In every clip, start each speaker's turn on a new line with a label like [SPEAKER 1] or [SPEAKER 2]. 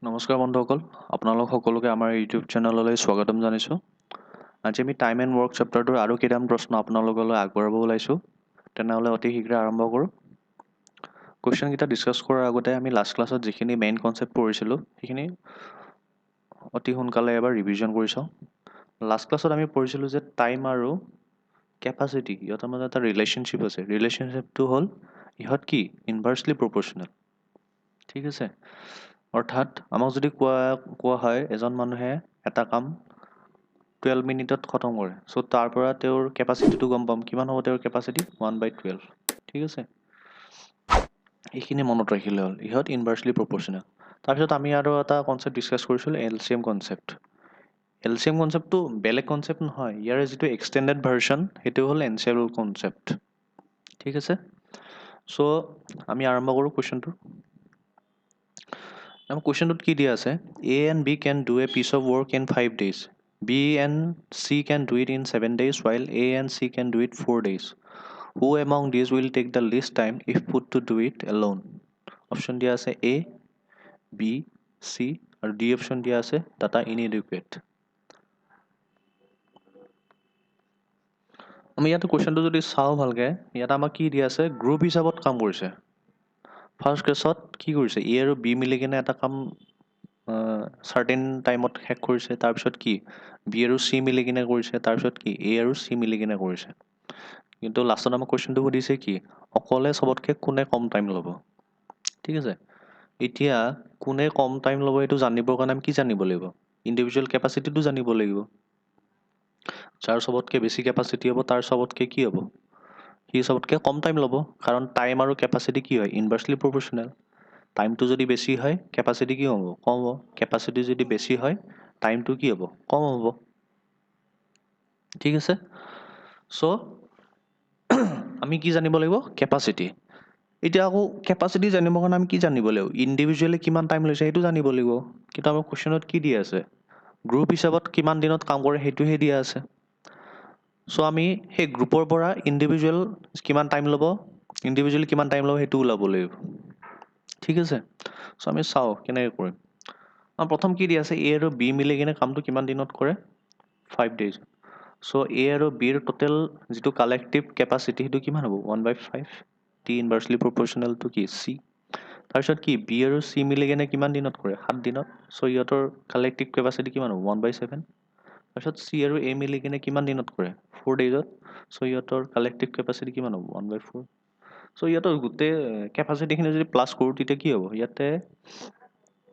[SPEAKER 1] নমস্কাৰ বন্ধুসকল, আপোনালোক সকলোকে আমাৰ ইউটিউব চেনেললৈ স্বাগতম জনাইছোঁ। আজি আমি টাইম এণ্ড ৱৰ্ক চেপ্টাৰটোৰ আৰু কেইটামান প্ৰশ্ন আপোনালোকলৈ আগবঢ়াব ওলাইছোঁ। তেনেহ'লে অতি শীঘ্ৰে আৰম্ভ কৰোঁ। কুৱেশ্যনকেইটা ডিছকাছ কৰাৰ আগতে আমি লাষ্ট ক্লাছত যিখিনি মেইন কনচেপ্ট পঢ়িছিলোঁ সেইখিনি অতি সোনকালে এবাৰ ৰিভিজন কৰি চাওঁ। লাষ্ট ক্লাছত আমি পঢ়িছিলোঁ যে টাইম আৰু কেপাচিটি ইহঁতৰ মাজত এটা ৰিলেশ্যনশ্বিপ আছে। ৰিলেশ্যনশ্বিপটো হ'ল ইহঁত কি ইনভাৰ্চলি প্ৰপৰ্চনেল। ঠিক আছে, অৰ্থাৎ আমাক যদি কোৱা হয় এজন মানুহে এটা কাম 12 মিনিটত খতম কৰে, চ' তাৰ পৰা তেওঁৰ কেপাচিটিটো গম পাম। কিমান হ'ব তেওঁৰ কেপাচিটি? 1/12। ঠিক আছে, এইখিনি মনত ৰাখিলে হ'ল। ইহঁত ইনভাৰ্চলি প্ৰপৰ্চনেল। তাৰপিছত আমি আৰু এটা কনচেপ্ট ডিছকাছ কৰিছিলোঁ, এলচিএম কনচেপ্ট। এলচিএম কনচেপ্টটো বেলেগ কনচেপ্ট নহয়, ইয়াৰে যিটো এক্সটেণ্ডেড ভাৰ্চন সেইটো হ'ল এনচেল কনচেপ্ট। ঠিক আছে, চ' আমি আৰম্ভ কৰোঁ কুৱেশ্যনটো। আমাৰ কুৱেশ্যনটোত কি দিয়া আছে? A and B can do a piece of work in 5 days. B and C can do it in 7 days, while A and C can do it 4 days. Who among these will take the least time if put to do it alone? Option দিয়া আছে A, B, C আৰু D option দিয়া আছে data inadequate. আমি ইয়াতে কুৱেশ্যনটো যদি চাওঁ ভালকৈ, ইয়াত আমাক কি দিয়া আছে? গ্ৰুপ হিচাপত কাম কৰিছে। ফাৰ্ষ্ট কেছত কি কৰিছে? এ আৰু বি মিলি কিনে এটা কাম চাৰ্টেন টাইমত শেষ কৰিছে। তাৰপিছত কি বি আৰু চি মিলি কিনে কৰিছে। তাৰপিছত কি এ আৰু চি মিলি কিনে কৰিছে। কিন্তু লাষ্টত আমাক কুৱেশ্যনটো সুধিছে কি অকলে চবতকৈ কোনে কম টাইম ল'ব। ঠিক আছে, এতিয়া কোনে কম টাইম ল'ব এইটো জানিবৰ কাৰণে আমি কি জানিব লাগিব? ইণ্ডিভিজুৱেল কেপাচিটিটো জানিব লাগিব। যাৰ চবতকৈ বেছি কেপাচিটি হ'ব তাৰ চবতকৈ কি হ'ব? সি চবতকৈ কম টাইম ল'ব, কাৰণ টাইম আৰু কেপাচিটি কি হয়? Inversely proportional. টাইমটো যদি বেছি হয় কেপাচিটি কি হ'ব? কম হ'ব। কেপাচিটি যদি বেছি হয় টাইমটো কি হ'ব? কম হ'ব। ঠিক আছে, চ' আমি কি জানিব লাগিব? কেপাচিটি। এতিয়া আকৌ কেপাচিটি জানিবৰ কাৰণে আমি কি জানিব লাগিব? ইণ্ডিভিজুৱেলি কিমান টাইম লৈছে সেইটো জানিব লাগিব। কিন্তু আমাৰ কুৱেশ্যনত কি দিয়া আছে? গ্ৰুপ হিচাপত কিমান দিনত কাম কৰে সেইটোহে দিয়া আছে। চ' আমি সেই গ্ৰুপৰ পৰা ইণ্ডিভিজুৱেল কিমান টাইম ল'ব সেইটো ওলাব লাগিব। ঠিক আছে, চ' আমি চাওঁ কেনেকৈ কৰিম। প্ৰথম কি দিয়া আছে? এ আৰু বি মিলি কিনে কামটো কিমান দিনত কৰে? 5 days. চ' এ আৰু বিৰ টোটেল যিটো কালেক্টিভ কেপাচিটি সেইটো কিমান হ'ব? 1/5. টি ইনভাৰ্চলি প্ৰপৰ্চনেলটো কি? চি। তাৰপিছত কি বি আৰু চি মিলি কিনে কিমান দিনত কৰে? 7 দিনত। চ' ইহঁতৰ কালেক্টিভ কেপাচিটি কিমান হ'ব? 1/7. তাৰপিছত চি আৰু এ মিলি কিনে কিমান দিনত কৰে? 4 daysত। চ' ইহঁতৰ কালেক্টিভ কেপাচিটি কিমান হ'ব? 1/4. চ' ইহঁতৰ গোটেই কেপাচিটিখিনি যদি প্লাছ কৰোঁ তেতিয়া কি হ'ব? ইয়াতে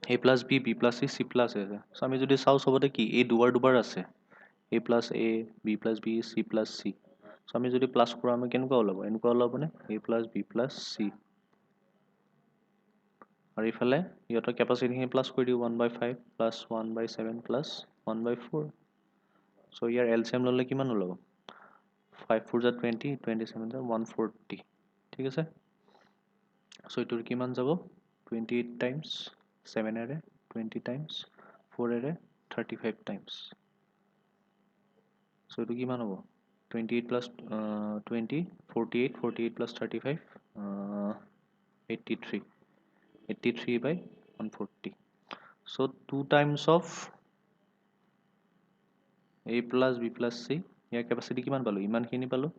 [SPEAKER 1] A plus B, B plus C, C plus A আছে। চ' আমি যদি চাওঁ চবতে কি এ দুবাৰ আছে। A plus A, B plus B, C plus C. So' আমি যদি প্লাছ কৰোঁ আমি কেনেকুৱা ওলাব? এনেকুৱা ওলাবনে? A plus B plus C. আৰু ইফালে ইহঁতৰ কেপাচিটিখিনি প্লাছ কৰি দিওঁ 1/5 প্লাছ 1/7 প্লাছ 1/4. চ' ইয়াৰ এলচিএম ল'লে কিমান ওলাব? 5 4 যা 20, 27 যা 140. ঠিক আছে, চ' এইটোৰ কিমান যাব? 28 টাইমছ 7 এৰে 20 টাইমছ 4 এৰে 35 টাইমছ। চ' এইটো কিমান হ'ব? 28 plus 20 48, 48 plus 35 83, 83/140. So' 2 times of A plus B plus C, ইয়াৰ কেপাচিটি কিমান পালোঁ? ইমানখিনি পালোঁ।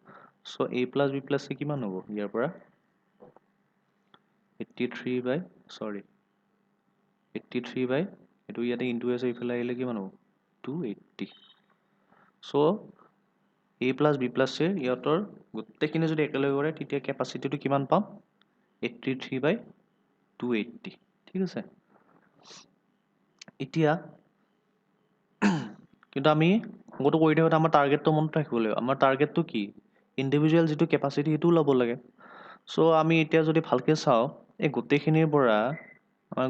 [SPEAKER 1] So' A plus B plus C কিমান হ'ব ইয়াৰ পৰা? 83 এইটো ইয়াতে ইনটু আছে, ইফালে আহিলে কিমান হ'ব? 280. চ' এ প্লাছ বি প্লাছ চিৰ ইহঁতৰ গোটেইখিনি যদি একেলগে কৰে তেতিয়া কেপাচিটিটো কিমান পাম? 83/280. ঠিক আছে, এতিয়া কিন্তু আমি আগতো কৰি থাকোঁতে আমাৰ টাৰ্গেটটো মনত ৰাখিব লাগিব। আমাৰ টাৰ্গেটটো কি? ইণ্ডিভিজুৱেল যিটো কেপাচিটি সেইটোও ল'ব লাগে। চ' আমি এতিয়া যদি ভালকৈ চাওঁ এই গোটেইখিনিৰ পৰা আমাৰ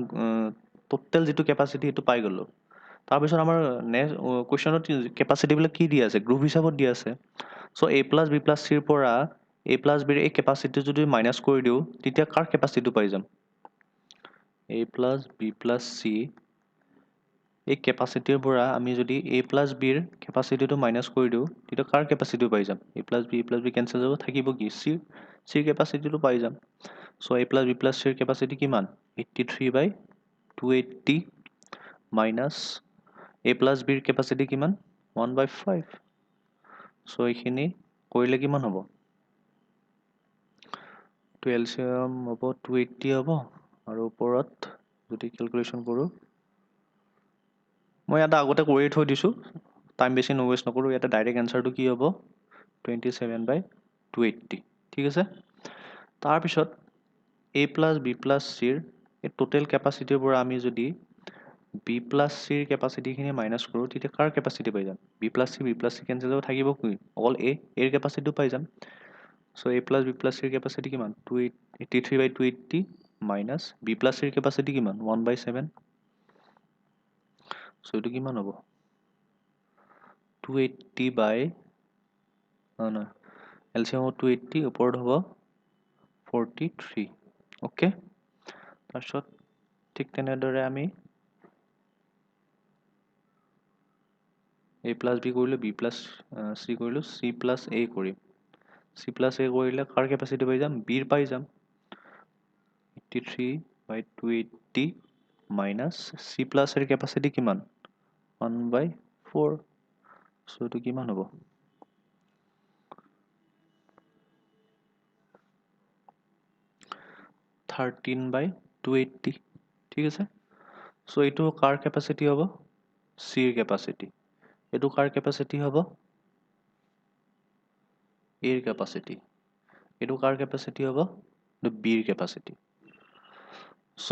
[SPEAKER 1] টোটেল যিটো কেপাচিটি সেইটো পাই গ'লোঁ। তাৰপিছত আমাৰ নেক্সট কুৱেশ্যনত কেপাচিটিবিলাক কি দিয়া আছে? গ্ৰুপ হিচাপত দিয়া আছে। চ' এ প্লাছ বি প্লাছ চিৰ পৰা এ প্লাছ বিৰ এই কেপাচিটি যদি মাইনাছ কৰি দিওঁ তেতিয়া কাৰ কেপাচিটিটো পাই যাম? এ প্লাছ বি প্লাছ চি এই কেপাচিটিৰ পৰা আমি যদি এ প্লাছ বিৰ কেপাচিটিটো মাইনাছ কৰি দিওঁ তেতিয়া কাৰ কেপাচিটিটো পাই যাম? এ প্লাছ বি কেঞ্চেল যাব, থাকিব কি? চিৰ কেপাচিটিটো পাই যাম। চ' এ প্লাছ বি প্লাছ চিৰ কেপাচিটি কিমান? 83/280 মাইনাছ এ প্লাছ বিৰ কেপাচিটি কিমান 1/5 চ' এইখিনি কৰিলে কিমান হ'ব তো এলচিয়াম হ'ব 280 হ'ব আৰু ওপৰত যদি কেলকুলেশ্যন কৰোঁ মই ইয়াতে আগতে কৰি থৈ দিছোঁ টাইম বেছি নৱেষ্ট নকৰোঁ ইয়াতে ডাইৰেক্ট এনচাৰটো কি হ'ব 27/280 ঠিক আছে তাৰপিছত এ প্লাছ বি প্লাছ চিৰ এই টোটেল কেপাচিটিৰ পৰা আমি যদি বি প্লাছ চিৰ কেপাচিটিখিনি মাইনাছ কৰোঁ তেতিয়া কাৰ কেপাচিটি পাই যাম বি প্লাছ চি কেঞ্চেল হৈ থাকিব কি অকল এৰ কেপাচিটিটো পাই যাম চ' এ প্লাছ বি প্লাছ চিৰ কেপাচিটি কিমান 283/280 মাইনাছ বি প্লাছ চিৰ কেপাচিটি কিমান 1/7 চ' এইটো কিমান হ'ব 280 বাই নহয় এলচিয়াম হ'ব 280 ওপৰত হ'ব 43 অ'কে তাৰপিছত ঠিক তেনেদৰে আমি এ প্লাছ বি কৰিলোঁ বি প্লাছ চি কৰিলোঁ চি প্লাছ এ কৰিম চি প্লাছ এ কৰিলে কাৰ কেপাচিটি পাই যাম বিৰ পাই যাম 83/280 মাইনাছ চি প্লাছ এৰ কেপাচিটি কিমান 1/4 চ' এইটো কিমান হ'ব 13/280 ঠিক আছে চ' এইটো কাৰ কেপাচিটি হ'ব চিৰ কেপাচিটি এইটো কাৰ কেপাচিটি হ'ব এৰ কেপাচিটি এইটো কাৰ কেপাচিটি হ'ব এইটো বিৰ কেপাচিটি চ'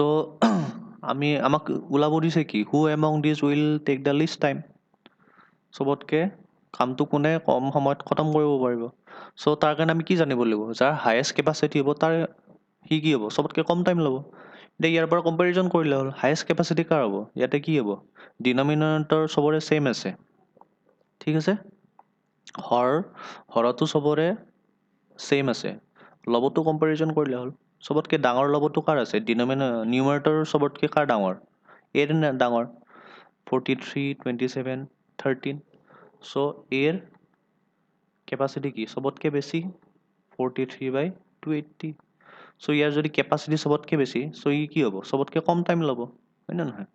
[SPEAKER 1] আমাক ওলাব দিছে কি who among these will take the least time চবতকৈ কামটো কোনে কম সময়ত খতম কৰিব পাৰিব চ' তাৰ কাৰণে আমি কি জানিব লাগিব যাৰ হায়েষ্ট কেপাচিটি হ'ব তাৰ সি কি হ'ব চবতকৈ কম টাইম ল'ব এতিয়া ইয়াৰ পৰা কম্পেৰিজন কৰিলে হ'ল হায়েষ্ট কেপাচিটি কাৰ হ'ব ইয়াতে কি হ'ব ডিনমিনেটৰ চবৰে ছেইম আছে ঠিক আছে হৰতো চবৰে ছেইম আছে লবটো কম্পেৰিজন কৰিলে হ'ল চবতকৈ ডাঙৰ লবটো কাৰ আছে নিউমাৰেটৰ চবতকৈ কাৰ ডাঙৰ এৰ ডাঙৰ 43 27 13 চ' এৰ কেপাচিটি কি চবতকৈ বেছি 43/280 চ' ইয়াৰ যদি কেপাচিটি চবতকৈ বেছি চ' ই কি হ'ব চবতকৈ কম টাইম ল'ব হয় নে নহয়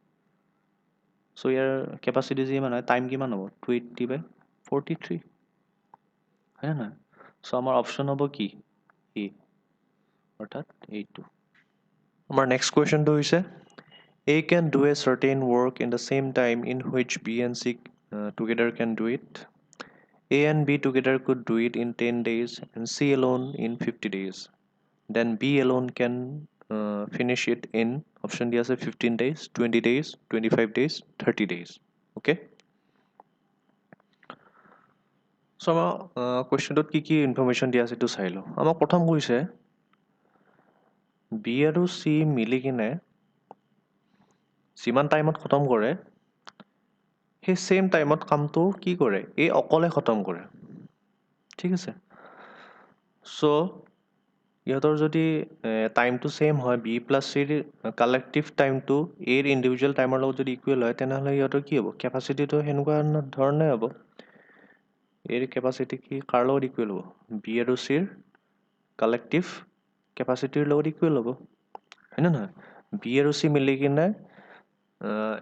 [SPEAKER 1] চ' ইয়াৰ কেপাচিটি যিমান হয় টাইম কিমান হ'ব 280/43 হয় নে নহয় চ' আমাৰ অপশ্যন হ'ব কি এ অৰ্থাৎ এইটো আমাৰ নেক্সট কুৱেশ্যনটো হৈছে A can do a certain work in the same time in which B and C together can do it. A and B together could do it in 10 days and C alone in 50 days. Then B alone can finish it in option D as a 15 days, 20 days, 25 days, 30 days. Okay? So, আমাৰ কুৱেশ্যনটোত কি information দিয়া আছে এইটো চাই লওঁ আমাক প্ৰথম কৈছে বি আৰু চি মিলি কিনে যিমান টাইমত খতম কৰে সেই ছেইম টাইমত কামটো কি কৰে এই অকলে খতম কৰে ঠিক আছে চ' ইহঁতৰ যদি টাইমটো ছেইম হয় বি প্লাছ চিৰ কালেক্টিভ টাইমটো এৰ ইণ্ডিভিজুৱেল টাইমৰ লগত যদি ইকুৱেল হয় তেনেহ'লে ইহঁতৰ কি হ'ব কেপাচিটিটো সেনেকুৱা ধৰণে হ'ব এৰ কেপাচিটি কি কাৰ লগত ইকুৱেল হ'ব বি আৰু চিৰ কালেক্টিভ কেপাচিটিৰ লগত ইকুৱেল হ'ব হয়নে নহয় বি আৰু চি মিলি কিনে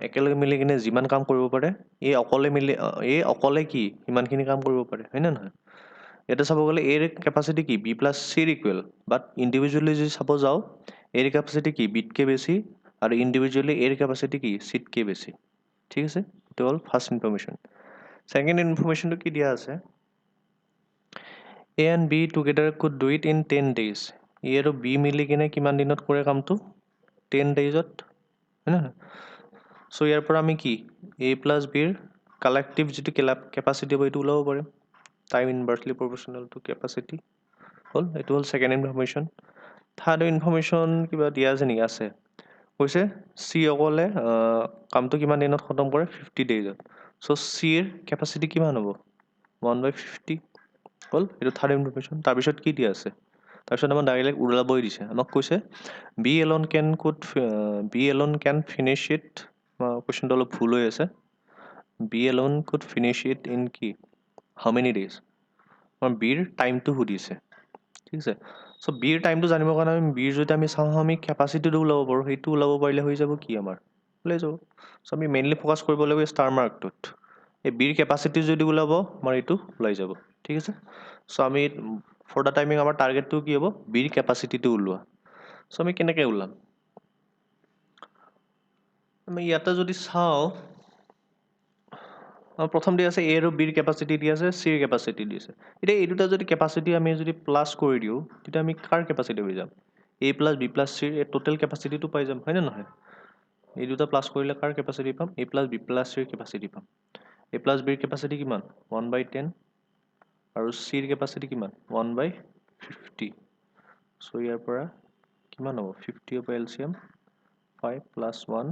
[SPEAKER 1] একেলগে মিলি কিনে যিমান কাম কৰিব পাৰে এই অকলে কি সিমানখিনি কাম কৰিব পাৰে হয়নে নহয় ইয়াতে চাব গ'লে এৰ কেপাচিটি কি বি প্লাছ চিৰ ইকুৱেল বাট ইণ্ডিভিজুৱেলি যদি চাব যাওঁ এৰ কেপাচিটি কি বিতকৈ বেছি আৰু ইণ্ডিভিজুৱেলি এৰ কেপাচিটি কি চিতকৈ বেছি ঠিক আছে এইটো হ'ল ফাৰ্ষ্ট ইনফৰ্মেশ্যন ছেকেণ্ড ইনফৰ্মেশ্যনটো কি দিয়া আছে এ and B together could do it in 10 days ই আৰু বি মিলি কিনে কিমান দিনত কৰে কামটো 10 daysত হয় নহয় চ' ইয়াৰ পৰা আমি কি এ প্লাছ বিৰ কালেক্টিভ যিটো কেপাচিটি হ'ব এইটো ওলাব পাৰিম time inversely proportional to capacity হ'ল এইটো হ'ল ছেকেণ্ড ইনফৰ্মেশ্যন থাৰ্ড ইনফৰ্মেশ্যন কিবা দিয়া আছে নেকি আছে কৈছে চি অকলে কামটো কিমান দিনত খতম কৰে 50 daysত চ' চিৰ কেপাচিটি কিমান হ'ব 1/50 হ'ল এইটো থাৰ্ড ইনফৰ্মেশ্যন তাৰপিছত কি দিয়া আছে তাৰপিছত আমাক ডাইৰেক্ট ওলাবই দিছে আমাক কৈছে B alone can finish it কুৱেশ্যনটো অলপ ভুল হৈ আছে B alone could finish it in কি হাউ মেনি ডেইজ আমাৰ বিৰ টাইমটো সুধিছে ঠিক আছে চ' বিৰ টাইমটো জানিবৰ কাৰণে বিৰ যদি আমি চাওঁ আমি কেপাচিটিটো ওলাব পাৰোঁ সেইটো ওলাব পাৰিলে হৈ যাব কি আমাৰ ওলাই যাব চ' আমি মেইনলি ফ'কাছ কৰিব লাগিব ষ্টাৰ মাৰ্কটোত এই বিৰ কেপাচিটি যদি ওলাব আমাৰ এইটো ওলাই যাব ঠিক আছে চ' আমি ফৰ দ্য টাইমিং আমাৰ টাৰ্গেটটো কি হ'ব বিৰ কেপাচিটিটো ওলোৱা চ' আমি কেনেকৈ ওলাম আমি ইয়াতে যদি চাওঁ প্ৰথম দি আছে এ আৰু বিৰ কেপাচিটি দি আছে চিৰ কেপাচিটি দি আছে এতিয়া এই দুটা যদি কেপাচিটি আমি যদি প্লাছ কৰি দিওঁ তেতিয়া আমি কাৰ কেপাচিটি হৈ যাম এ প্লাছ বি প্লাছ চিৰ এই টোটেল কেপাচিটিটো পাই যাম হয়নে নহয় এই দুটা প্লাছ কৰিলে কাৰ কেপাচিটি পাম এ প্লাছ বি প্লাছ চিৰ কেপাচিটি পাম এ প্লাছ বিৰ কেপাচিটি কিমান 1/10 আৰু চিৰ কেপাচিটি কিমান 1/50 চ' ইয়াৰ পৰা কিমান হ'ব 50 হ'ব এলচিয়াম 5 প্লাছ 1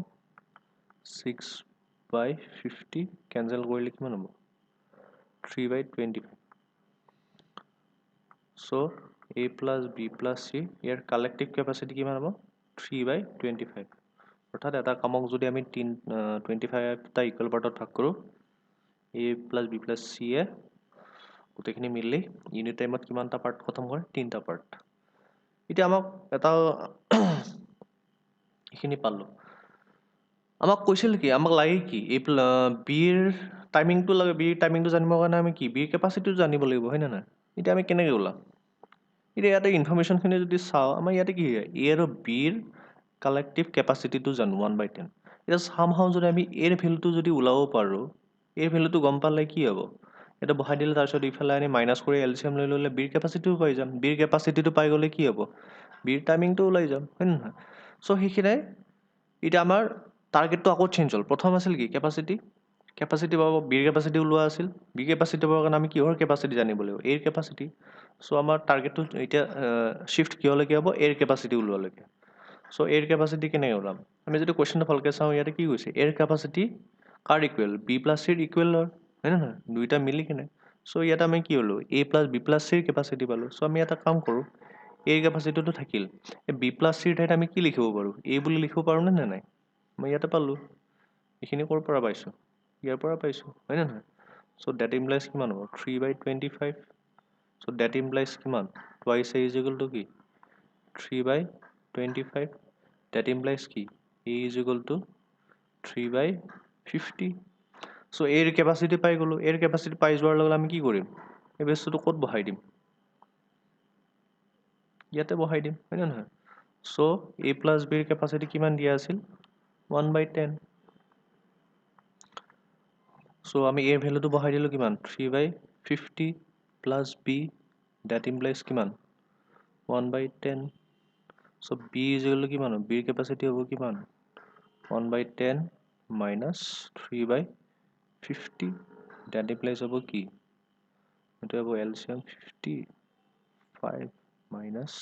[SPEAKER 1] 6/50 কেঞ্চেল কৰিলে কিমান হ'ব 3/25 so' a plus B plus C ইয়াৰ কালেক্টিভ কেপাচিটি কিমান হ'ব 3/25 অৰ্থাৎ এটা কামক যদি আমি 25টা ইকুৱেল পাৰ্টত ভাগ কৰোঁ a plus B plus C এ গোটেইখিনি মিলি ইউনিট টাইমত কিমানটা পাৰ্ট খতম কৰে 3টা পাৰ্ট এতিয়া আমাক এটা এইখিনি পালোঁ আমাক কৈছিল কি আমাক লাগে কি এই বিৰ টাইমিংটো লাগে বিৰ টাইমিংটো জানিবৰ কাৰণে আমি কি বিৰ কেপাচিটিটো জানিব লাগিব হয় নে নহয় এতিয়া আমি কেনেকৈ ওলাম এতিয়া ইয়াতে ইনফৰ্মেশ্যনখিনি যদি চাওঁ আমাৰ ইয়াতে কি হয় এ আৰু বিৰ কালেক্টিভ কেপাচিটিটো জানো 1/10 এতিয়া চামহাও যদি আমি এৰ ভেলুটো যদি ওলাব পাৰোঁ এৰ ভেলুটো গম পালে কি হ'ব এটা বহাই দিলে তাৰপিছত ইফালে আমি মাইনাছ কৰি এলচিয়াম লৈ ল'লে বিৰ কেপাচিটিও পাই যাম বিৰ কেপাচিটিটো পাই গ'লে কি হ'ব বিৰ টাইমিংটো ওলাই যাম হয় নে নহয় চ' সেইখিনিয়ে এতিয়া আমাৰ টাৰ্গেটটো আকৌ চেঞ্জ হ'ল প্ৰথম আছিল কি কেপাচিটি পাব বিৰ কেপাচিটি ওলোৱা আছিল বিৰ কেপাচিটি পাবৰ কাৰণে আমি কিহৰ কেপাচিটি জানিব লাগিব এৰ কেপাচিটি চ' আমাৰ টাৰ্গেটটো এতিয়া শ্বিফ্ট কিহলৈকে হ'ব এৰ কেপাচিটি ওলোৱালৈকে চ' এৰ কেপাচিটি কেনেকৈ ওলাম আমি যদি কুৱেশ্যনটো ভালকৈ চাওঁ ইয়াতে কি কৈছে এৰ কেপাচিটি কাৰ ইকুৱেল বি প্লাছ চিৰ ইকুৱেল হয় নে নহয় দুইটা মিলি কিনে চ' ইয়াতে আমি কি হ'লোঁ এ প্লাছ বি প্লাছ চিৰ কেপাচিটি পালোঁ চ' আমি এটা কাম কৰোঁ এৰ কেপাচিটিটো থাকিল এই বি প্লাছ চিৰ ঠাইত আমি কি লিখিব পাৰোঁ এ বুলি লিখিব পাৰোঁ নে নাই মই ইয়াতে পালোঁ এইখিনি ক'ৰ পৰা পাইছোঁ ইয়াৰ পৰা পাইছোঁ হয় নে নহয় চ' ডেট ইমপ্লাইজ কিমান হ'ব 3/25 চ' ডেট ইমপ্লাইজ কিমান twice A is equal to কি 3/25 ডেট ইমপ্লাইজ কি এ ইজ ইকুৱেল টু 3/50 চ' এৰ কেপাচিটি পাই গ'লোঁ এৰ কেপাচিটি পাই যোৱাৰ লগে আমি কি কৰিম এই বস্তুটো ক'ত বহাই দিম ইয়াতে বহাই দিম হয় নে নহয় চ' এ প্লাছ বিৰ কেপাচিটি কিমান দিয়া আছিল 1/10 চ' আমি এৰ ভেলুটো বহাই দিলোঁ কিমান 3/50 প্লাছ বি ডেট ইমপ্লাইজ কিমান 1/10 চ' বি ইজ ইকুৱেল টু কিমান হ'ব বিৰ কেপাচিটি হ'ব কিমান 1/10 মাইনাছ 3/50 ডেট ইমপ্লাইজ হ'ব কি এইটো হ'ব এলচিয়াম 5 মাইনাছ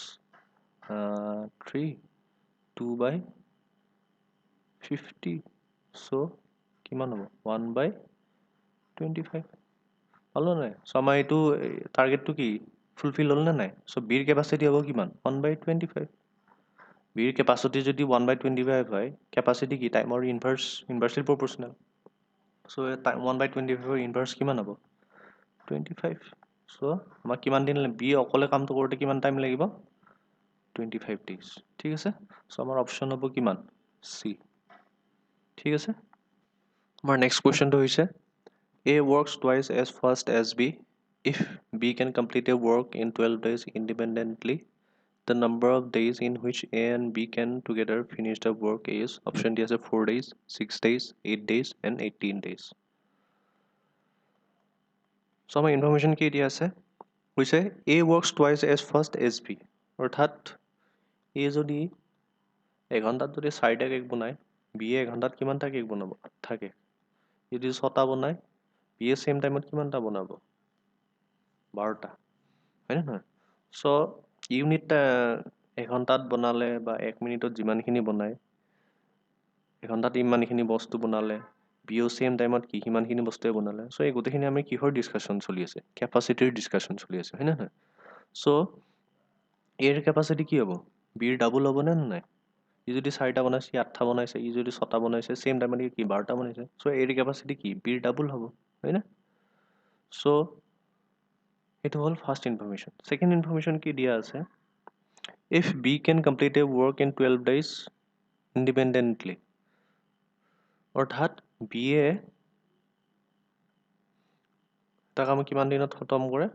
[SPEAKER 1] 3 2/50 চ' কিমান হ'ব 1/25 পালোঁ নাই চ' আমাৰ এইটো টাৰ্গেটটো কি ফুলফিল হ'ল নে নাই চ' বিৰ কেপাচিটি হ'ব কিমান 1/25 বিৰ কেপাচিটি যদি 1/25 হয় কেপাচিটি কি টাইমৰ ইনভাৰ্চলি প্ৰপৰ্চনেল চ' 1/25ৰ ইনভাৰ্চ কিমান হ'ব 25 চ' আমাক কিমান দিন বি অকলে কামটো কৰোঁতে কিমান টাইম লাগিব 25 days ঠিক আছে চ' আমাৰ অপশ্যন হ'ব কিমান চি ঠিক আছে আমাৰ নেক্সট কুৱেশ্যনটো হৈছে A works twice as fast as B. If B can complete a work in 12 days independently, the number of days in which A and B can together finish the work is option D as 4 days, 6 days, 8 days, and 18 days. So আমাৰ information কি দিয়া আছে হৈছে A works twice as fast as B. অৰ্থাৎ A যদি এঘণ্টাত যদি 4টা cake বনায় B এঘণ্টাত কিমানটা কেক বনাব 8টা কেক যদি 6টা বনায় B চেম টাইমত কিমানটা বনাব 12টা হয়নে নহয় চ' ইউনিট এঘণ্টাত বনালে বা 1 মিনিটত যিমানখিনি বনায় এঘণ্টাত ইমানখিনি বস্তু বনালে বিও চেম টাইমত কি সিমানখিনি বস্তুৱে বনালে চ' এই গোটেইখিনি আমি কিহৰ ডিছকাশ্যন চলি আছে কেপাচিটিৰ ডিছকাশ্যন চলি আছে হয় নে নহয় চ' এৰ কেপাচিটি কি হ'ব বিৰ ডাবল হ'বনে নাই ই যদি 4টা বনাইছে 8টা বনাইছে ই যদি 6টা বনাইছে চেম টাইমত কি 12টা বনাইছে চ' এৰ কেপাচিটি কি বিৰ ডাবল হ'ব হয়নে চ' এইটো হ'ল ফাৰ্ষ্ট ইনফৰ্মেশ্যন ছেকেণ্ড ইনফৰ্মেশ্যন কি দিয়া আছে if B can complete a work in 12 days independently অৰ্থাৎ বিয়ে এটা কাম কিমান দিনত খতম কৰে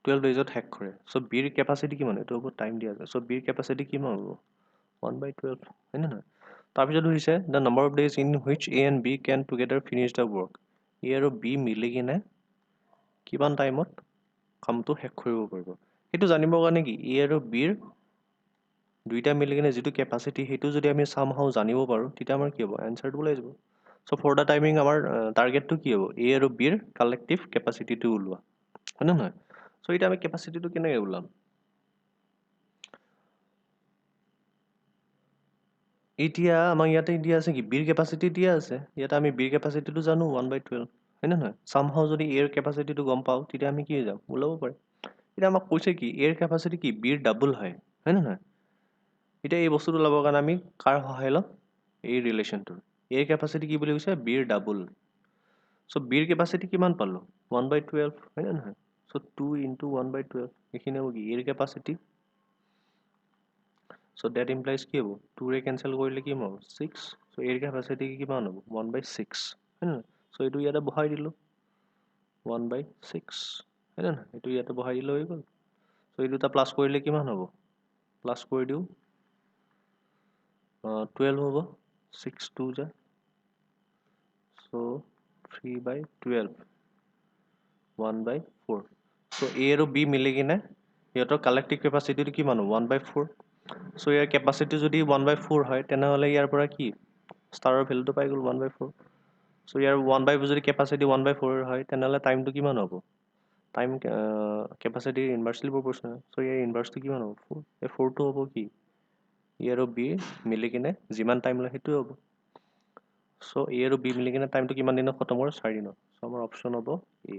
[SPEAKER 1] 12 ডেজত শেষ কৰে চ' বিৰ কেপাচিটি কিমান এইটো হ'ব টাইম দিয়া আছে চ' বিৰ কেপাচিটি কিমান হ'ব 1/12 হয়নে নহয় তাৰপিছত সুধিছে the number of days in which A and B can together finish the work A আৰু বি মিলি কিনে কিমান টাইমত কামটো শেষ কৰিব পাৰিব সেইটো জানিবৰ কাৰণে কি এ আৰু বিৰ দুইটা মিলি কিনে যিটো কেপাচিটি সেইটো যদি আমি চামহাও জানিব পাৰোঁ তেতিয়া আমাৰ কি হ'ব এনচাৰটো ওলাই যাব চ' ফৰ দ্য টাইমিং আমাৰ টাৰ্গেটটো কি হ'ব এ আৰু বিৰ কালেক্টিভ কেপাচিটিটো ওলোৱা হয়নে নহয় চ' এতিয়া আমি কেপাচিটিটো কেনেকৈ ওলাম এতিয়া আমাক ইয়াতে দিয়া আছে কি বিৰ কেপাচিটি দিয়া আছে ইয়াতে আমি বিৰ কেপাচিটিটো জানো 1/12 হয়নে নহয় চামহাও যদি এৰ কেপাচিটিটো গম পাওঁ তেতিয়া আমি কি হৈ যাম ওলাব পাৰিম এতিয়া আমাক কৈছে কি এৰ কেপাচিটি কি বিৰ ডাবল হয়নে নহয় এতিয়া এই বস্তুটো ওলাবৰ কাৰণে আমি কাৰ সহায় ল'ম এই ৰিলেশ্যনটোৰ এৰ কেপাচিটি কি বুলি কৈছে বিৰ ডাবল চ' বিৰ কেপাচিটি কিমান পালোঁ 1/12 হয়নে নহয় চ' 2 into 1/12 এইখিনি হ'ব কি এৰ কেপাচিটি চ' ডেট ইমপ্লাইজ কি হ'ব 2ৰে কেঞ্চেল কৰিলে কিমান হ'ব 6 চ' এৰ কেপাচিটি কিমান হ'ব 1/6 হয়নে নহয় চ' এইটো ইয়াতে বহাই দিলোঁ 1/6 হয়নে নহয় এইটো ইয়াতে বহাই দিলে হৈ গ'ল চ' এই দুটা প্লাছ কৰিলে কিমান হ'ব প্লাছ কৰি দিওঁ 12 হ'ব 6 2 যায় চ' 3/12 1/4 চ' এ আৰু বি মিলি কিনে সিহঁতৰ কালেক্টিভ কেপাচিটিটো কিমান হ'ব 1/4 চ' ইয়াৰ কেপাচিটি যদি 1/4 হয় তেনেহ'লে ইয়াৰ পৰা কি ষ্টাৰৰ ভেলুটো পাই গ'ল 1/4 চ' ইয়াৰ 1/4 যদি কেপাচিটি 1/4 হয় তেনেহ'লে টাইমটো কিমান হ'ব টাইম কেপাচিটি ইনভাৰ্চলি প্ৰপৰ্চনেল চ' ইয়াৰ ইনভাৰ্চটো কিমান হ'ব 4 এই 4টো হ'ব কি এ আৰু বি মিলি কিনে যিমান টাইম লয় সেইটোৱে হ'ব চ' এ আৰু বি মিলি কিনে টাইমটো কিমান দিনত খতম কৰে 4 দিনত চ' আমাৰ অপশ্যন হ'ব এ